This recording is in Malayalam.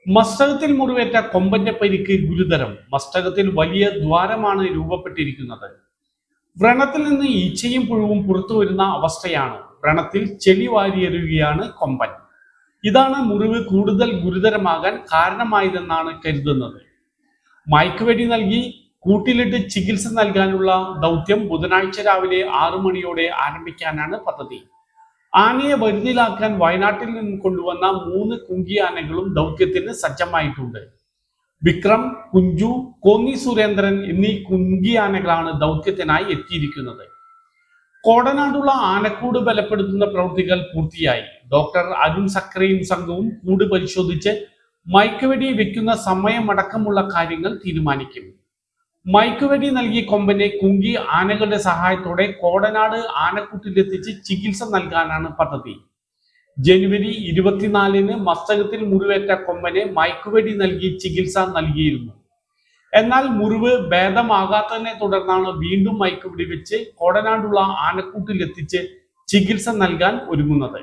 മസ്തകത്തിൽ മുറിവേറ്റ കൊമ്പന്റെ പരിക്ക് ഗുരുതരം. മസ്തകത്തിൽ വലിയ ദ്വാരമാണ് രൂപപ്പെട്ടിരിക്കുന്നത്. വ്രണത്തിൽ നിന്ന് ഈച്ചയും പുഴുവും പുറത്തു വരുന്ന അവസ്ഥയാണ്. വ്രണത്തിൽ ചെളി വാരിയെറിയുകയാണ് കൊമ്പൻ. ഇതാണ് മുറിവ് കൂടുതൽ ഗുരുതരമാകാൻ കാരണമായതെന്നാണ് കരുതുന്നത്. മയക്കുവെടി നൽകി കൂട്ടിലിട്ട് ചികിത്സ നൽകാനുള്ള ദൗത്യം ബുധനാഴ്ച രാവിലെ 6 മണിയോടെ ആരംഭിക്കാനാണ് പദ്ധതി. ആനയെ വരുതിയിലാക്കാൻ വയനാട്ടിൽ നിന്ന് കൊണ്ടുവന്ന 3 കുങ്കി ആനകളും ദൗത്യത്തിന് സജ്ജമായിട്ടുണ്ട്. വിക്രം, കുഞ്ചു, കോന്നി സുരേന്ദ്രൻ എന്നീ കുങ്കി ആനകളാണ് ദൗത്യത്തിനായി എത്തിയിരിക്കുന്നത്. കോടനാടുള്ള ആനക്കൂട് ബലപ്പെടുത്തുന്ന പ്രവൃത്തികൾ പൂർത്തിയായി. ഡോക്ടർ അരുൺ സക്രയും സംഘവും കൂട് പരിശോധിച്ച് മയക്കുവെടി വെക്കുന്ന സമയമടക്കമുള്ള കാര്യങ്ങൾ തീരുമാനിക്കും. മയക്കുവെടി നൽകി കൊമ്പനെ കുങ്കി ആനകളുടെ സഹായത്തോടെ കോടനാട് ആനക്കൂട്ടിലെത്തിച്ച് ചികിത്സ നൽകാനാണ് പദ്ധതി. ജനുവരി 24-ന് മസ്തകത്തിൽ മുറിവേറ്റ കൊമ്പനെ മയക്കുവെടി നൽകി ചികിത്സ നൽകിയിരുന്നു. എന്നാൽ മുറിവ് ഭേദമാകാത്തതിനെ തുടർന്നാണ് വീണ്ടും മയക്കുവെടി വെച്ച് കോടനാടുള്ള ആനക്കൂട്ടിലെത്തിച്ച് ചികിത്സ നൽകാൻ ഒരുങ്ങുന്നത്.